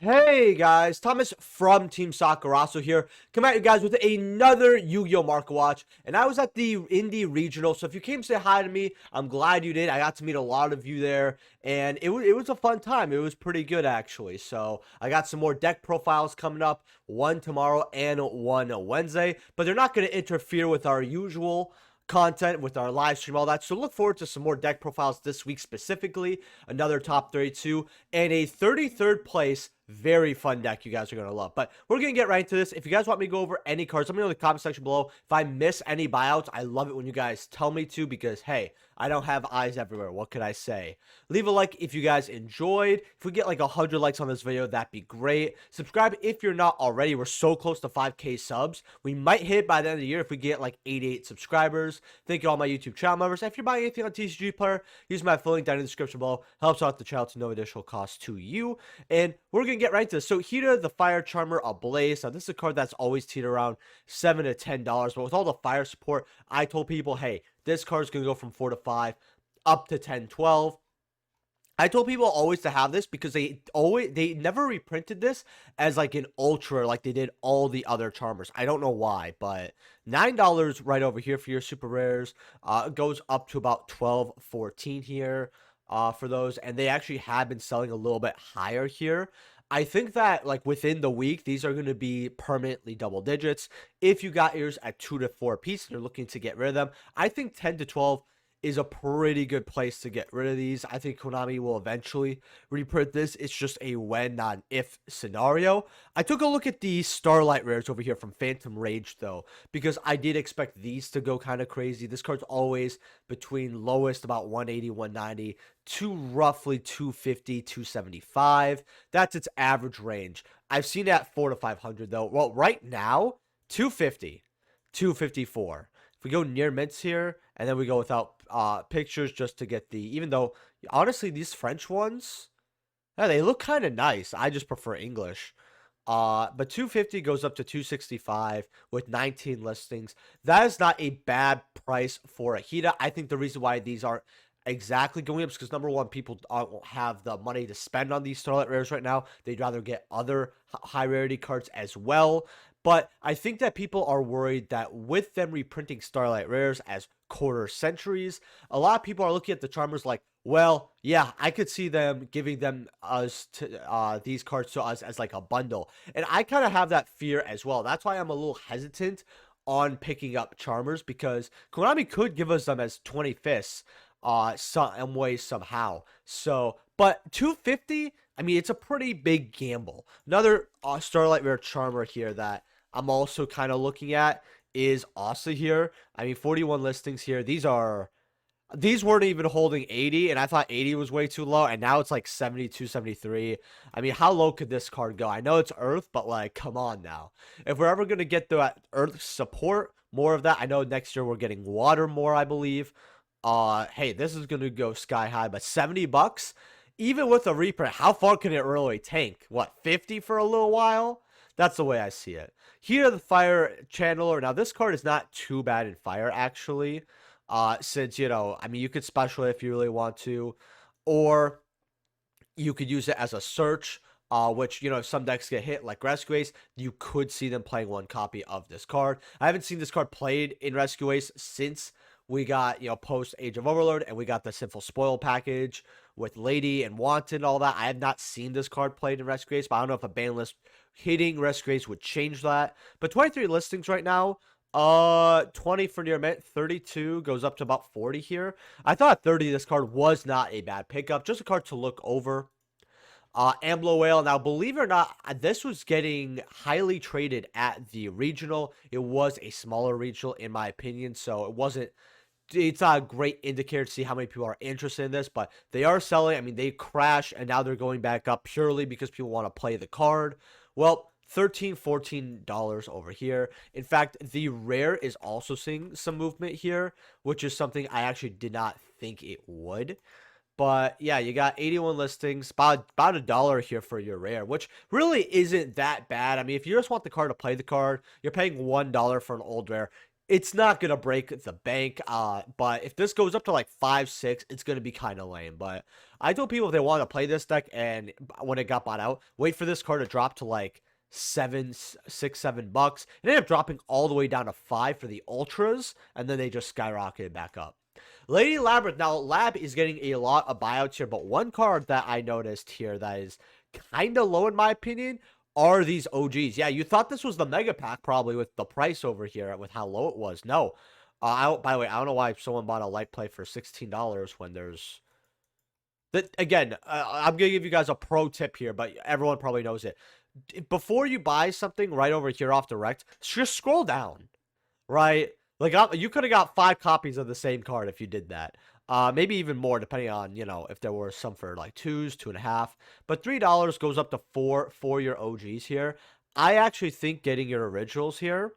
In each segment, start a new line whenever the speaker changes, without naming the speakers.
Hey guys, Thomas from Team Sakurasou here. Come at you guys with another Yu-Gi-Oh! Market Watch. And I was at the INDY Regional, so if you came to say hi to me, I'm glad you did. I got to meet a lot of you there, and it was a fun time. It was pretty good actually. So I got some more deck profiles coming up, one tomorrow and one Wednesday, but they're not going to interfere with our usual content with our live stream, all that. So look forward to some more deck profiles this week specifically, another top 32, and a 33rd place very fun deck you guys are going to love. But we're going to get right into this. If you guys want me to go over any cards, let me know in the comment section below. If I miss any buyouts, I love it when you guys tell me to because, hey, I don't have eyes everywhere. What could I say? Leave a like if you guys enjoyed. If we get like 100 likes on this video, that'd be great. Subscribe if you're not already. We're so close to 5K subs. We might hit by the end of the year if we get like 88 subscribers. Thank you all my YouTube channel members. If you're buying anything on TCG Player, use my affiliate link down in the description below. Helps out the channel to no additional cost to you. And we're going to get right into this. So Hita, the Fire Charmer Ablaze. Now this is a card that's always teetered around $7 to $10. But with all the fire support, I told people, hey, this card is going to go from 4 to 5 up to 10, 12. I told people always to have this because they never reprinted this as like an ultra like they did all the other charmers. I don't know why, but $9 right over here for your super rares. Goes up to about 12, 14 here for those, and they actually have been selling a little bit higher here. I think that like within the week, these are going to be permanently double digits. If you got yours at 2 to 4 piece and you're looking to get rid of them, I think 10 to 12 is a pretty good place to get rid of these. I think Konami will eventually reprint this. It's just a when, not an if scenario. I took a look at the Starlight rares over here from Phantom Rage, though, because I did expect these to go kind of crazy. This card's always between lowest about 180, 190 to roughly 250, 275. That's its average range. I've seen it at 4 to 500, though. Well, right now, 250, 254. If we go near mints here, and then we go without pictures just to get the, even though honestly these French ones, yeah, they look kind of nice. I just prefer English. But 250 goes up to 265 with 19 listings. That is not a bad price for a Hita. I think the reason why these aren't exactly going up is because number one, people don't have the money to spend on these Starlight rares right now. They'd rather get other high rarity cards as well. But I think that people are worried that with them reprinting Starlight rares as quarter centuries, a lot of people are looking at the charmers like, well, yeah, I could see them giving them us to these cards to us as like a bundle. And I kind of have that fear as well. That's why I'm a little hesitant on picking up charmers, because Konami could give us them as 25ths some way, somehow. So, but 250, I mean, it's a pretty big gamble. Another Starlight rare charmer here that I'm also kind of looking at is Asa here. I mean, 41 listings here. These weren't even holding 80, and I thought 80 was way too low, and now it's like 72, 73. I mean, how low could this card go? I know it's Earth, but like, come on now. If we're ever going to get the Earth support, more of that. I know next year we're getting water more, I believe. Hey, this is going to go sky high, but $70? Even with a reprint, how far can it really tank? What, 50 for a little while? That's the way I see it. Here, the Fire Channeler. Now, this card is not too bad in Fire, actually. Since, you know, I mean, you could special it if you really want to. Or you could use it as a search, which, you know, if some decks get hit, like Rescue Ace, you could see them playing one copy of this card. I haven't seen this card played in Rescue Ace since we got, you know, post Age of Overlord, and we got the Sinful Spoil package with Lady and Wanton and all that. I have not seen this card played in Rescue Ace, but I don't know if a ban list hitting Rescue Ace would change that. But 23 listings right now. 20 for near mint, 32 goes up to about 40 here. I thought 30, this card was not a bad pickup, just a card to look over. Amblo Whale. Now, believe it or not, this was getting highly traded at the regional. It was a smaller regional, in my opinion, so it's not a great indicator to see how many people are interested in this, but they are selling. I mean, they crashed, and now they're going back up purely because people want to play the card. Well, $13, $14 over here. In fact, the rare is also seeing some movement here, which is something I actually did not think it would. But yeah, you got 81 listings, about $1 here for your rare, which really isn't that bad. I mean, if you just want the card to play the card, you're paying $1 for an old rare. It's not gonna break the bank, but if this goes up to like 5, 6, it's gonna be kind of lame. But I told people if they want to play this deck, and when it got bought out, wait for this card to drop to like 7, 6, 7 bucks. It ended up dropping all the way down to 5 for the ultras, and then they just skyrocketed back up. Lady Labrynth. Now, Lab is getting a lot of buyouts here, but one card that I noticed here that is kind of low in my opinion are these OGs. Yeah, you thought this was the mega pack probably with the price over here with how low it was. No. By the way, I don't know why someone bought a light play for $16 when there's... That, again, I'm going to give you guys a pro tip here, but everyone probably knows it. Before you buy something right over here off direct, just scroll down, right? Like, you could have got 5 copies of the same card if you did that. Maybe even more, depending on, you know, if there were some for like 2s, 2.5. But $3 goes up to 4 for your OGs here. I actually think getting your originals here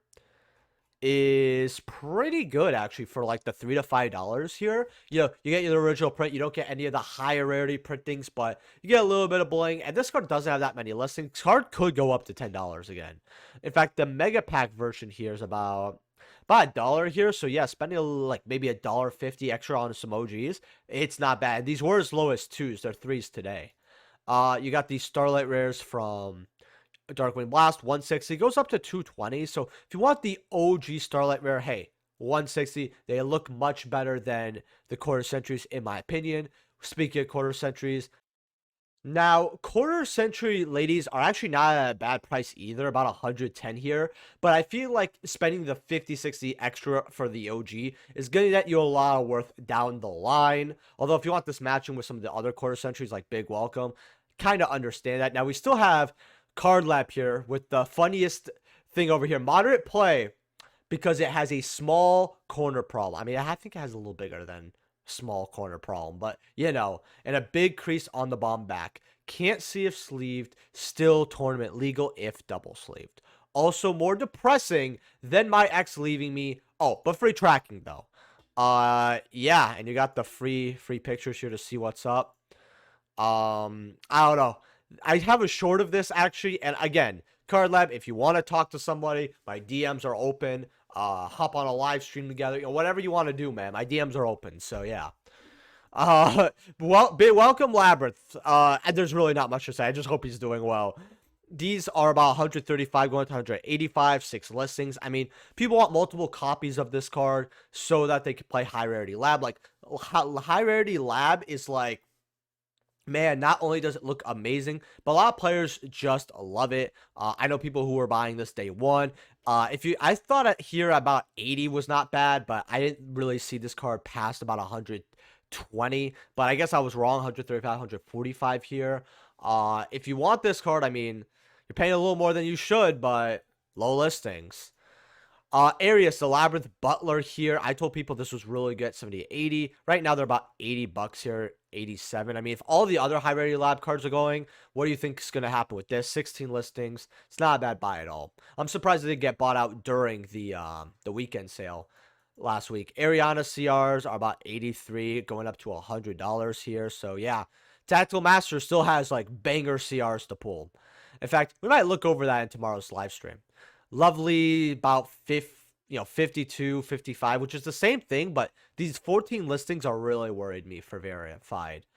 is pretty good, actually, for like the $3 to $5 here. You know, you get your original print. You don't get any of the higher rarity printings, but you get a little bit of bling. And this card doesn't have that many listings. This card could go up to $10 again. In fact, the mega pack version here is about $1 here. So yeah, spending like maybe $1.50 extra on some OGs, it's not bad. These were as low as 2s. They're 3s today. You got these Starlight rares from Darkwing Blast, 160. Goes up to 220. So if you want the OG Starlight rare, hey, 160. They look much better than the quarter centuries, in my opinion. Speaking of quarter centuries, now, quarter century ladies are actually not at a bad price either, about 110 here. But I feel like spending the 50, 60 extra for the OG is going to get you a lot of worth down the line. Although if you want this matching with some of the other quarter centuries like Big Welcome, kind of understand that. Now, we still have Card Lab here with the funniest thing over here. Moderate play because it has a small corner problem. I mean, I think it has a little bigger than small corner problem, but you know, and a big crease on the bomb back. Can't see if sleeved, still tournament legal if double sleeved. Also more depressing than my ex leaving me. Oh, but free tracking though. Yeah, and you got the free pictures here to see what's up. I don't know. I have a short of this actually, and again, Card Lab, if you want to talk to somebody, my DMs are open. Hop on a live stream together, you know, whatever you want to do, man. My DMs are open, so yeah. Welcome Labrynth. And there's really not much to say. I just hope he's doing well. These are about 135 going to 185, 6 listings. I mean, people want multiple copies of this card so that they can play high rarity lab. Like, high rarity lab is like, man, not only does it look amazing, but a lot of players just love it. I know people who were buying this day one. I thought here about 80 was not bad, but I didn't really see this card past about 120. But I guess I was wrong. 135, 145 here. If you want this card, I mean, you're paying a little more than you should, but low listings. Arius, the Labrynth Butler here. I told people this was really good, 70, 80. Right now, they're about 80 bucks here, 87. I mean, if all the other high rarity lab cards are going, what do you think is going to happen with this? 16 listings. It's not a bad buy at all. I'm surprised they didn't get bought out during the weekend sale last week. Ariana CRs are about 83, going up to $100 here. So, yeah, Tactical Master still has, like, banger CRs to pull. In fact, we might look over that in tomorrow's live stream. Lovely, about 52, 55, which is the same thing, but these 14 listings are really worried me for verified.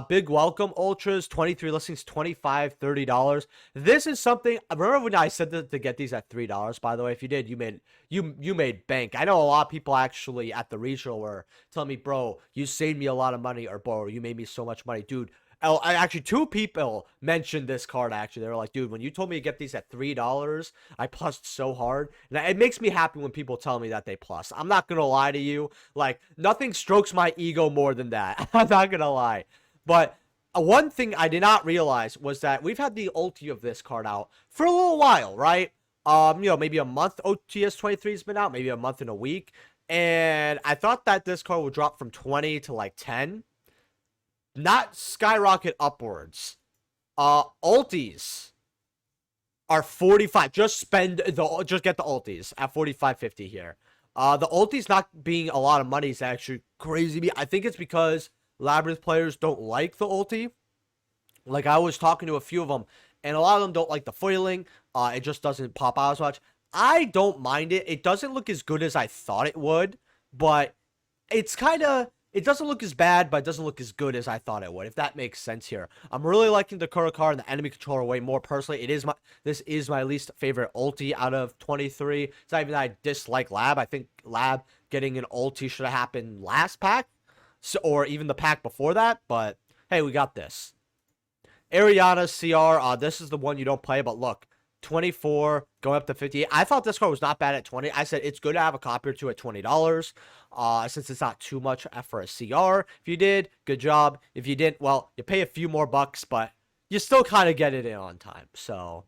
Big Welcome Ultras, 23 listings, $25, $30. This is something, remember when I said to get these at $3, by the way? If you did, you made bank. I know a lot of people actually at the regional were telling me, bro, you saved me a lot of money, or bro, you made me so much money. Dude, actually, 2 people mentioned this card, actually. They were like, dude, when you told me to get these at $3, I plussed so hard. And it makes me happy when people tell me that they plus. I'm not going to lie to you. Like, nothing strokes my ego more than that. I'm not going to lie. But one thing I did not realize was that we've had the ulti of this card out for a little while, right? You know, maybe a month OTS 23 has been out, maybe a month and a week. And I thought that this card would drop from 20 to like 10. Not skyrocket upwards. Ultis are 45. Just get the ultis at 45.50 here. The ultis not being a lot of money is actually crazy to me. I think it's because Labrynth players don't like the ulti. Like, I was talking to a few of them, and a lot of them don't like the foiling. It just doesn't pop out as much. I don't mind it. It doesn't look as good as I thought it would, but it's kind of, it doesn't look as bad, but it doesn't look as good as I thought it would, if that makes sense here. I'm really liking the Kuro card and the enemy controller way more personally. This is my least favorite ulti out of 23. It's not even that I dislike Lab. I think Lab getting an ulti should have happened last pack, so, or even the pack before that, but hey, we got this. Ariana CR, this is the one you don't play, but look, 24 going up to 58. I thought this card was not bad at 20. I said it's good to have a copy or two at $20, since it's not too much for a CR. If you did, good job. If you didn't, well, you pay a few more bucks, but you still kind of get it in on time. So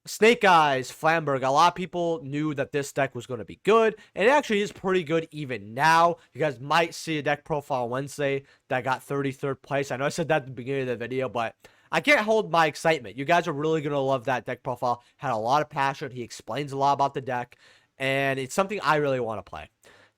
Snake Eyes, Flamberg. A lot of people knew that this deck was going to be good, and it actually is pretty good even now. You guys might see a deck profile Wednesday that got 33rd place. I know I said that at the beginning of the video, but I can't hold my excitement. You guys are really going to love that deck profile. Had a lot of passion. He explains a lot about the deck, and it's something I really want to play.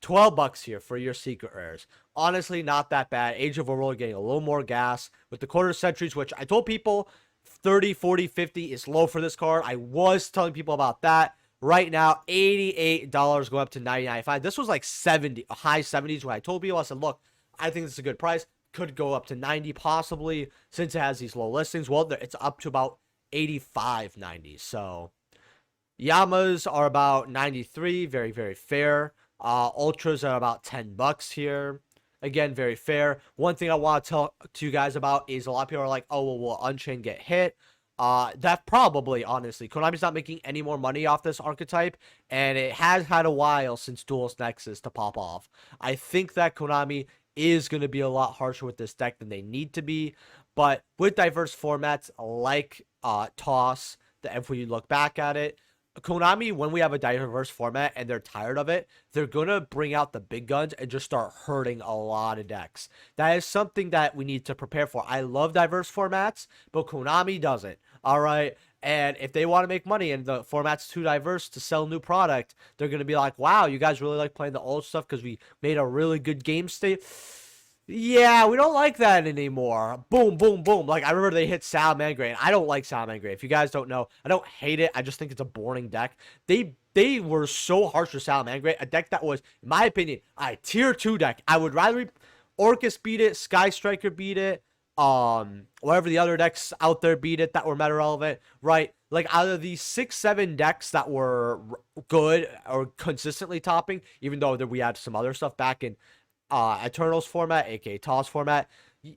12 bucks here for your secret rares. Honestly, not that bad. Age of Aurora getting a little more gas with the quarter centuries, which I told people 30, 40, 50 is low for this card. I was telling people about that. Right now, $88 going up to $99.95. This was like 70, high 70s when I told people. I said, look, I think this is a good price. Could go up to 90 possibly, since it has these low listings. Well, it's up to about 85, 90. So Yamas are about 93, very, very fair. Ultras are about 10 bucks here. Again, very fair. One thing I want to tell to you guys about is a lot of people are like, oh, well, will Unchained get hit? That probably, honestly. Konami's not making any more money off this archetype, and it has had a while since Duelist Nexus to pop off. I think that Konami is going to be a lot harsher with this deck than they need to be, but with diverse formats like Toss, if we look back at it, Konami, when we have a diverse format and they're tired of it, they're going to bring out the big guns and just start hurting a lot of decks. That is something that we need to prepare for. I love diverse formats, but Konami doesn't. All right. And if they want to make money and the format's too diverse to sell new product, they're going to be like, wow, you guys really like playing the old stuff because we made a really good game state. Yeah, we don't like that anymore. Boom, boom, boom. Like, I remember they hit Salamander, and I don't like Salamander. If you guys don't know, I don't hate it. I just think it's a boring deck. They were so harsh with Salamander, a deck that was, in my opinion, a tier 2 deck. I would rather Orcus beat it, Sky Striker beat it, whatever the other decks out there beat it that were meta relevant, right? Like, out of these 6-7 decks that were good or consistently topping, even though we had some other stuff back in Eternals format, aka Toss format,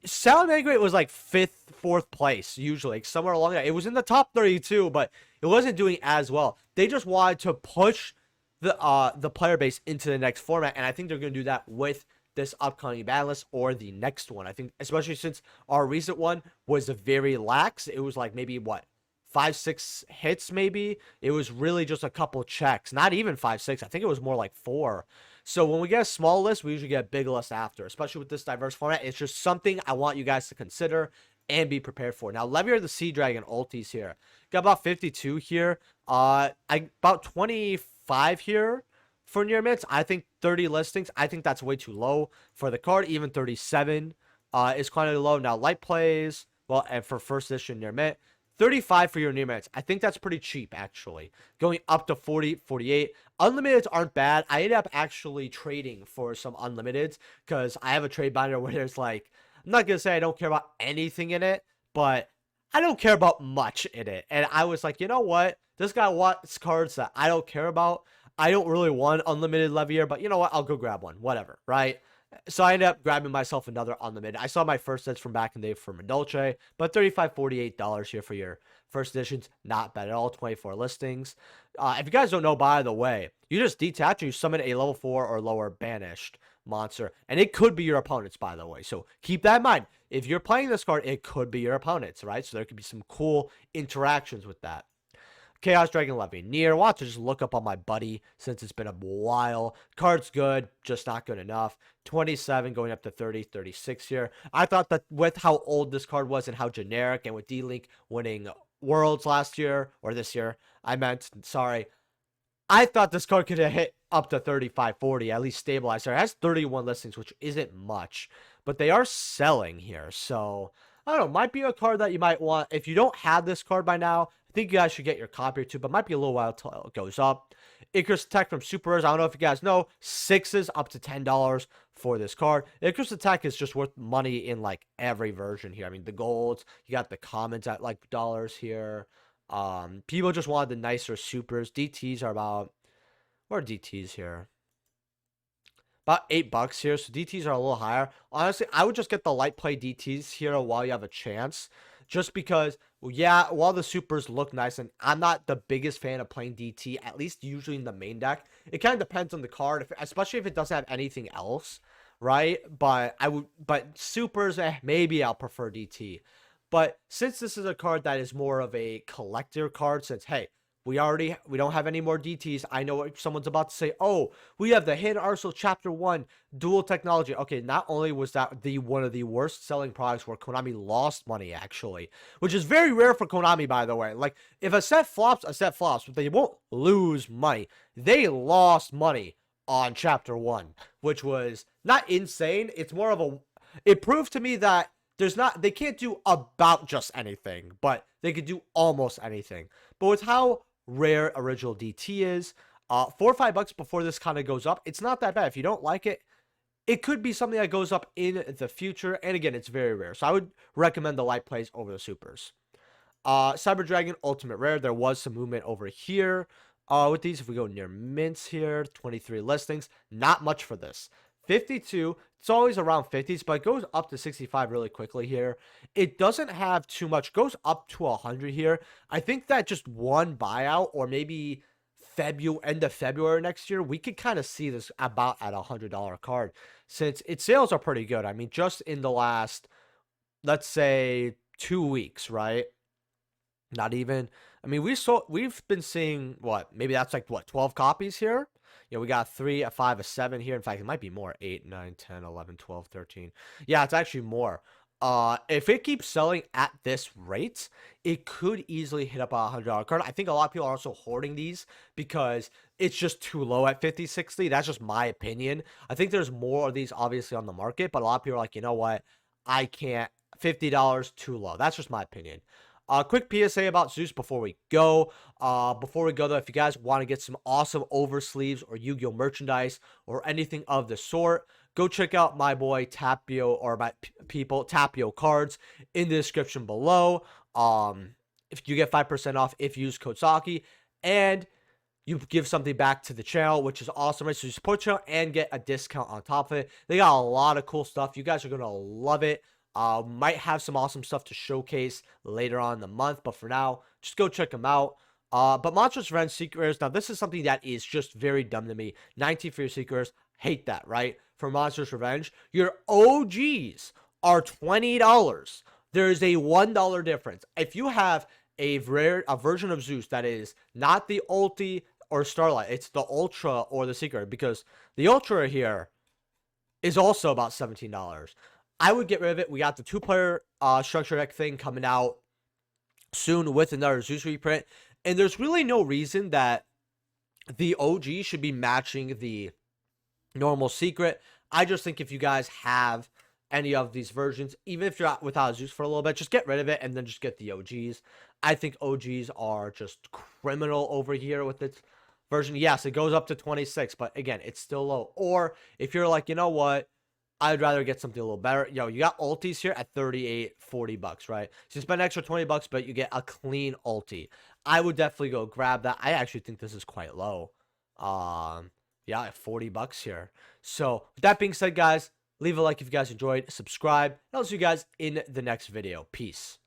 Salamander was like 5th, 4th place, usually, like somewhere along that. It was in the top 32, but it wasn't doing as well. They just wanted to push the player base into the next format, and I think they're going to do that with this upcoming banlist or the next one. I think, especially since our recent one was very lax. It was like maybe, what, 5-6 hits maybe? It was really just a couple checks. Not even 5-6. I think it was more like 4. So when we get a small list, we usually get a big list after, especially with this diverse format. It's just something I want you guys to consider and be prepared for. Now, Leviair the Sea Dragon ultis here. Got about 52 here. About 25 here for near mints. I think 30 listings. I think that's way too low for the card. Even 37 is quite low. Now, light plays, well, and for first edition near mint, 35 for your near mints. I think that's pretty cheap, actually. Going up to 40, 48. Unlimiteds aren't bad. I ended up actually trading for some unlimiteds because I have a trade binder where there's like, I'm not going to say I don't care about anything in it, but I don't care about much in it. And I was like, you know what? This guy wants cards that I don't care about. I don't really want unlimited Leviair, but you know what? I'll go grab one. Whatever, right? So I ended up grabbing myself another unlimited. I saw my first sets from back in the day from Dolce, but $35, $48 here for your first editions. Not bad at all. 24 listings. If you guys don't know, by the way, you just detach and you summon a level 4 or lower banished monster, and it could be your opponent's, by the way. So keep that in mind. If you're playing this card, it could be your opponent's, right? So there could be some cool interactions with that. Chaos Dragon Levianeer. Watch, just look up on my buddy since it's been a while. Card's good, just not good enough. 27 going up to 30, 36 here. I thought that with how old this card was and how generic, and with D-Link winning Worlds last year, or this year, sorry. I thought this card could have hit up to 35, 40, at least stabilized. It has 31 listings, which isn't much, but they are selling here, so I don't know, might be a card that you might want. If you don't have this card by now, I think you guys should get your copy or two, but might be a little while till it goes up. Icarus Attack from Super Rares. I don't know if you guys know, 6s up to $10 for this card. Icarus Attack is just worth money in like every version here. I mean, the golds, you got the commons at like dollars here. People just wanted the nicer supers. DTs are about, what are DTs here? About $8 here, so DTs are a little higher. Honestly, I would just get the light play DTs here while you have a chance. Just because, well, yeah, while the supers look nice, and I'm not the biggest fan of playing DT, at least usually in the main deck. It kind of depends on the card, especially if it doesn't have anything else, right? But supers, maybe I'll prefer DT. But since this is a card that is more of a collector card, since, hey, we don't have any more DTs. I know what someone's about to say. Oh, we have the Hidden Arsenal Chapter 1 dual technology. Okay, not only was that one of the worst selling products where Konami lost money, actually, which is very rare for Konami, by the way. Like, if a set flops, but they won't lose money. They lost money on Chapter 1, which was not insane. It's more of a, it proved to me that they can't do about just anything, but they could do almost anything. But with how rare original DT is, $4 or $5 before this kind of goes up, it's not that bad. If you don't like it, it could be something that goes up in the future. And again, it's very rare, so I would recommend the light plays over the supers. Cyber Dragon Ultimate Rare, there was some movement over here with these. If we go near mints here, 23 listings, not much for this. 52, it's always around 50s, but it goes up to 65 really quickly here. It doesn't have too much, goes up to 100 here. I think that just one buyout, or maybe end of February next year, we could kind of see this about at $100 card, since its sales are pretty good. I mean, just in the last, let's say, 2 weeks, right? Not even, I mean, we've been seeing, what, maybe that's like, what, 12 copies here? You know, we got 3, a 5, a 7 here. In fact, it might be more. 8, 9, 10, 11, 12, 13. Yeah, it's actually more. If it keeps selling at this rate, it could easily hit up a $100 card. I think a lot of people are also hoarding these because it's just too low at 50, 60. That's just my opinion. I think there's more of these obviously on the market, but a lot of people are like, you know what? I can't. $50 too low. That's just my opinion. Quick PSA about Zeus before we go. Though, if you guys want to get some awesome oversleeves or Yu-Gi-Oh merchandise or anything of the sort, go check out my boy Tapio, or my people Tapio cards in the description below. If you get 5% off if you use code Saki, and you give something back to the channel, which is awesome, right? So you support the channel and get a discount on top of it. They got a lot of cool stuff. You guys are gonna love it. Might have some awesome stuff to showcase later on in the month, but for now, just go check them out. But Monstrous Revenge Secret Rares, now this is something that is just very dumb to me. 19 for your Secret Rares, hate that, right? For Monstrous Revenge, your OGs are $20. There is a $1 difference. If you have a version of Zeus that is not the Ulti or Starlight, it's the Ultra or the Secret, because the Ultra here is also about $17. I would get rid of it. We got the 2-player structure deck thing coming out soon with another Zeus reprint. And there's really no reason that the OG should be matching the normal secret. I just think if you guys have any of these versions, even if you're without Zeus for a little bit, just get rid of it and then just get the OGs. I think OGs are just criminal over here with this version. Yes, it goes up to 26, but again, it's still low. Or if you're like, you know what, I'd rather get something a little better. Yo, you got ultis here at 38, 40 bucks, right? So you spend an extra 20 bucks, but you get a clean ulti. I would definitely go grab that. I actually think this is quite low. Yeah, at 40 bucks here. So with that being said, guys, leave a like if you guys enjoyed, subscribe, and I'll see you guys in the next video. Peace.